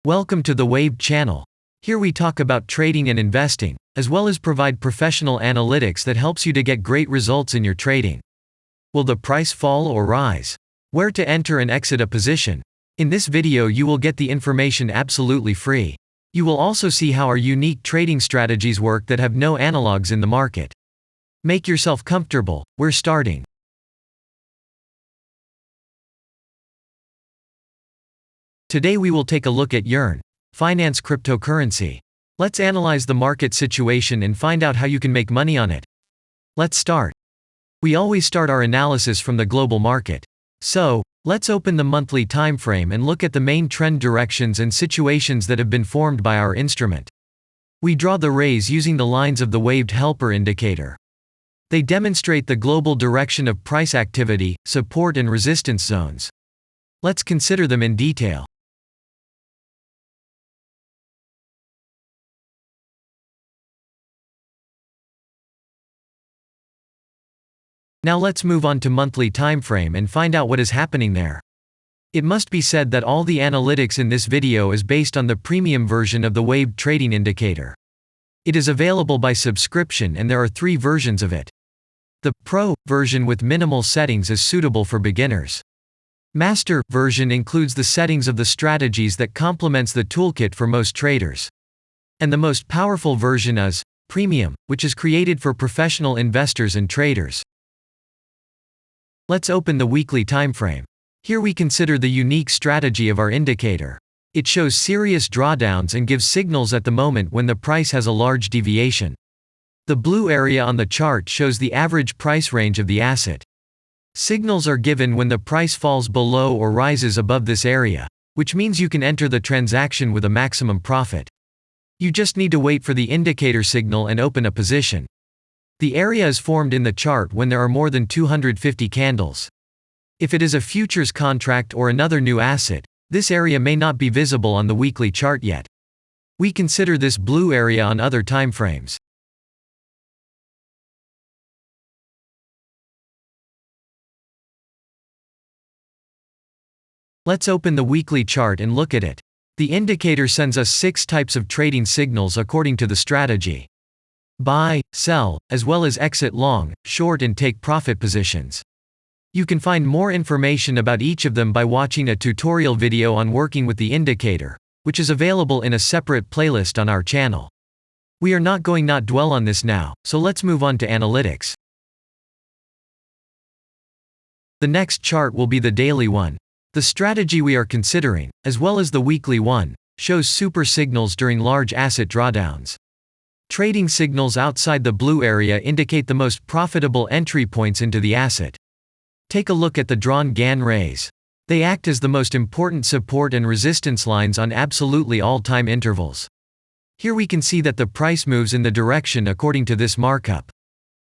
Welcome to the Wave channel. Here we talk about trading and investing, as well as provide professional analytics that helps you to get great results in your trading. Will the price fall or rise? Where to enter and exit a position? In this video you will get the information absolutely free. You will also see how our unique trading strategies work that have no analogs in the market. Make yourself comfortable, we're starting. Today we will take a look at yearn.finance cryptocurrency. Let's analyze the market situation and find out how you can make money on it. Let's start. We always start our analysis from the global market. So, let's open the monthly time frame and look at the main trend directions and situations that have been formed by our instrument. We draw the rays using the lines of the waved helper indicator. They demonstrate the global direction of price activity, support and resistance zones. Let's consider them in detail. Now let's move on to monthly time frame and find out what is happening there. It must be said that all the analytics in this video is based on the premium version of the waved trading indicator. It is available by subscription and there are 3 versions of it. The Pro version with minimal settings is suitable for beginners. Master version includes the settings of the strategies that complements the toolkit for most traders. And the most powerful version is Premium, which is created for professional investors and traders. Let's open the weekly time frame. Here we consider the unique strategy of our indicator. It shows serious drawdowns and gives signals at the moment when the price has a large deviation. The blue area on the chart shows the average price range of the asset. Signals are given when the price falls below or rises above this area, which means you can enter the transaction with a maximum profit. You just need to wait for the indicator signal and open a position. The area is formed in the chart when there are more than 250 candles. If it is a futures contract or another new asset, this area may not be visible on the weekly chart yet. We consider this blue area on other time frames. Let's open the weekly chart and look at it. The indicator sends us 6 types of trading signals according to the strategy: buy, sell, as well as exit long, short and take profit positions. You can find more information about each of them by watching a tutorial video on working with the indicator, which is available in a separate playlist on our channel. We are not going to dwell on this now, so let's move on to analytics. The next chart will be the daily one. The strategy we are considering, as well as the weekly one, shows super signals during large asset drawdowns. Trading signals outside the blue area indicate the most profitable entry points into the asset. Take a look at the drawn GAN rays. They act as the most important support and resistance lines on absolutely all time intervals. Here we can see that the price moves in the direction according to this markup.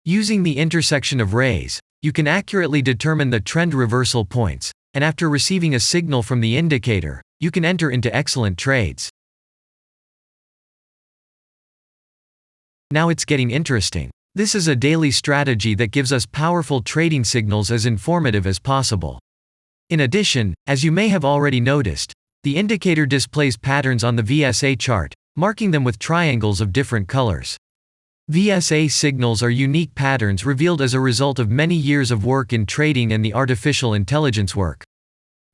Using the intersection of rays, you can accurately determine the trend reversal points, and after receiving a signal from the indicator, you can enter into excellent trades. Now it's getting interesting. This is a daily strategy that gives us powerful trading signals as informative as possible. In addition, as you may have already noticed, the indicator displays patterns on the VSA chart, marking them with triangles of different colors. VSA signals are unique patterns revealed as a result of many years of work in trading and the artificial intelligence work.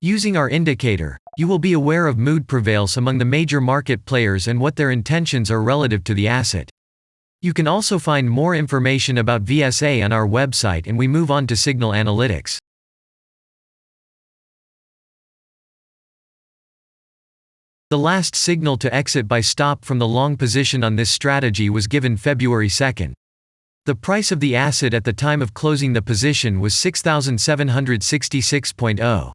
Using our indicator, you will be aware of mood prevails among the major market players and what their intentions are relative to the asset. You can also find more information about VSA on our website, and we move on to signal analytics. The last signal to exit by stop from the long position on this strategy was given February 2nd. The price of the asset at the time of closing the position was 6,766.0.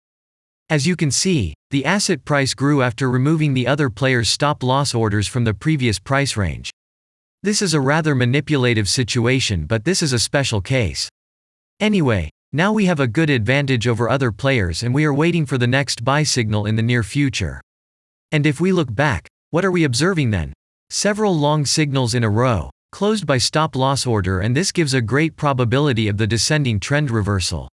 As you can see, the asset price grew after removing the other players' stop-loss orders from the previous price range. This is a rather manipulative situation, but this is a special case. Anyway, now we have a good advantage over other players and we are waiting for the next buy signal in the near future. And if we look back, what are we observing then? Several long signals in a row, closed by stop-loss order, and this gives a great probability of the descending trend reversal.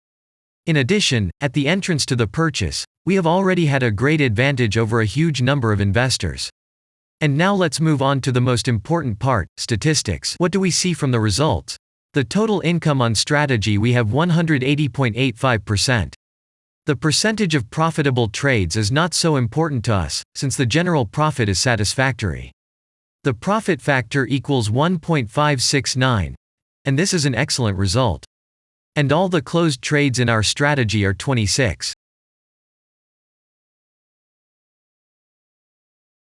In addition, at the entrance to the purchase, we have already had a great advantage over a huge number of investors. And now let's move on to the most important part, statistics. What do we see from the results? The total income on strategy, we have 180.85%. The percentage of profitable trades is not so important to us, since the general profit is satisfactory. The profit factor equals 1.569, and this is an excellent result. And all the closed trades in our strategy are 26.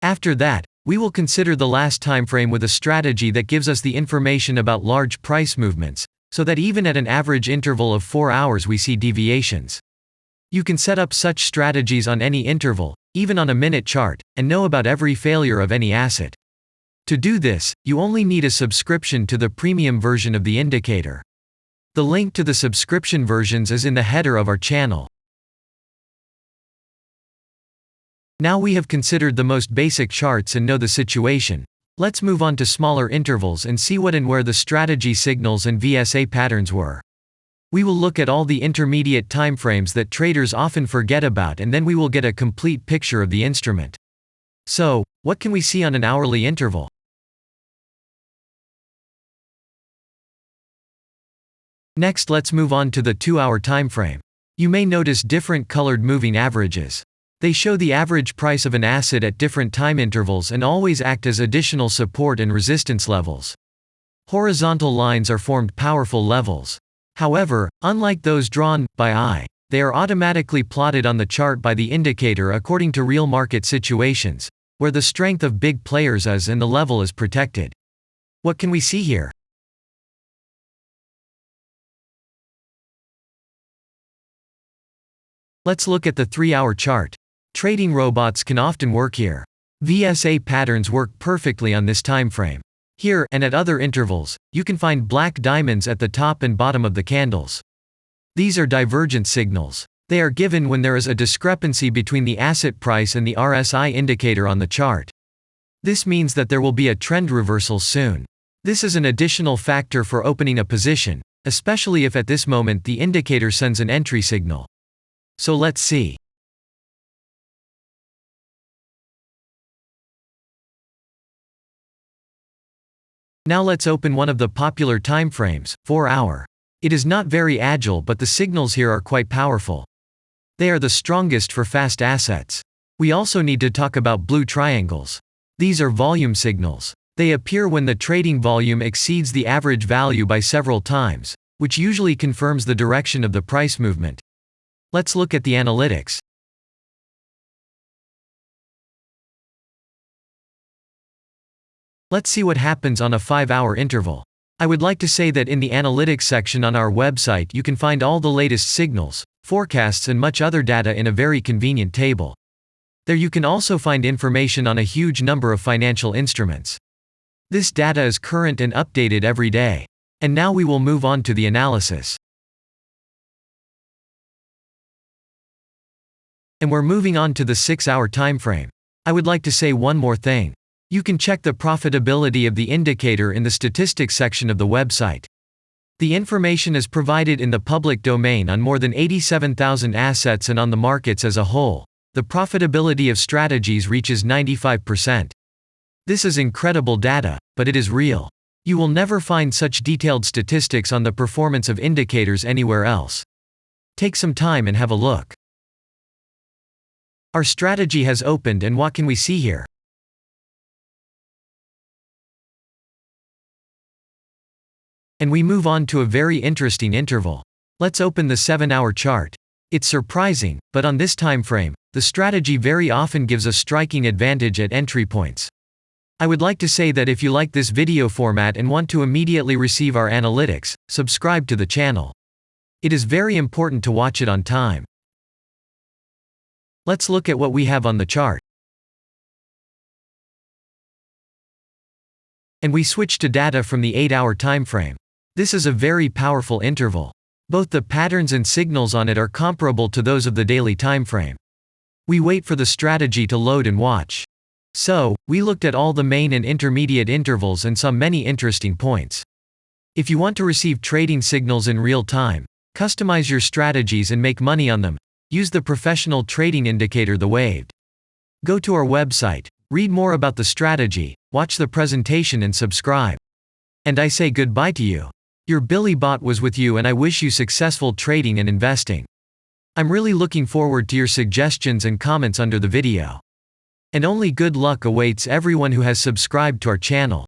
After that, we will consider the last time frame with a strategy that gives us the information about large price movements, so that even at an average interval of 4 hours we see deviations. You can set up such strategies on any interval, even on a minute chart, and know about every failure of any asset. To do this, you only need a subscription to the premium version of the indicator. The link to the subscription versions is in the header of our channel. Now we have considered the most basic charts and know the situation. Let's move on to smaller intervals and see what and where the strategy signals and VSA patterns were. We will look at all the intermediate timeframes that traders often forget about, and then we will get a complete picture of the instrument. So, what can we see on an hourly interval? Next, let's move on to the 2-hour timeframe. You may notice different colored moving averages. They show the average price of an asset at different time intervals and always act as additional support and resistance levels. Horizontal lines are formed powerful levels. However, unlike those drawn by eye, they are automatically plotted on the chart by the indicator according to real market situations, where the strength of big players is and the level is protected. What can we see here? Let's look at the 3-hour chart. Trading robots can often work here. VSA patterns work perfectly on this time frame. Here, and at other intervals, you can find black diamonds at the top and bottom of the candles. These are divergent signals. They are given when there is a discrepancy between the asset price and the RSI indicator on the chart. This means that there will be a trend reversal soon. This is an additional factor for opening a position, especially if at this moment the indicator sends an entry signal. So let's see. Now let's open one of the popular timeframes, 4-hour. It is not very agile, but the signals here are quite powerful. They are the strongest for fast assets. We also need to talk about blue triangles. These are volume signals. They appear when the trading volume exceeds the average value by several times, which usually confirms the direction of the price movement. Let's look at the analytics. Let's see what happens on a 5-hour interval. I would like to say that in the analytics section on our website you can find all the latest signals, forecasts and much other data in a very convenient table. There you can also find information on a huge number of financial instruments. This data is current and updated every day. And now we will move on to the analysis. And we're moving on to the 6-hour timeframe. I would like to say one more thing. You can check the profitability of the indicator in the statistics section of the website. The information is provided in the public domain on more than 87,000 assets and on the markets as a whole. The profitability of strategies reaches 95%. This is incredible data, but it is real. You will never find such detailed statistics on the performance of indicators anywhere else. Take some time and have a look. Our strategy has opened, and what can we see here? And we move on to a very interesting interval. Let's open the 7-hour chart. It's surprising, but on this time frame, the strategy very often gives a striking advantage at entry points. I would like to say that if you like this video format and want to immediately receive our analytics, subscribe to the channel. It is very important to watch it on time. Let's look at what we have on the chart. And we switch to data from the 8-hour time frame. This is a very powerful interval. Both the patterns and signals on it are comparable to those of the daily time frame. We wait for the strategy to load and watch. So, we looked at all the main and intermediate intervals and saw many interesting points. If you want to receive trading signals in real time, Customize your strategies and make money on them. Use the professional trading indicator, the waved. Go to our website, read more about the strategy, watch the presentation and subscribe. And I say goodbye to you. Your Billy Bot was with you and I wish you successful trading and investing. I'm really looking forward to your suggestions and comments under the video. And only good luck awaits everyone who has subscribed to our channel.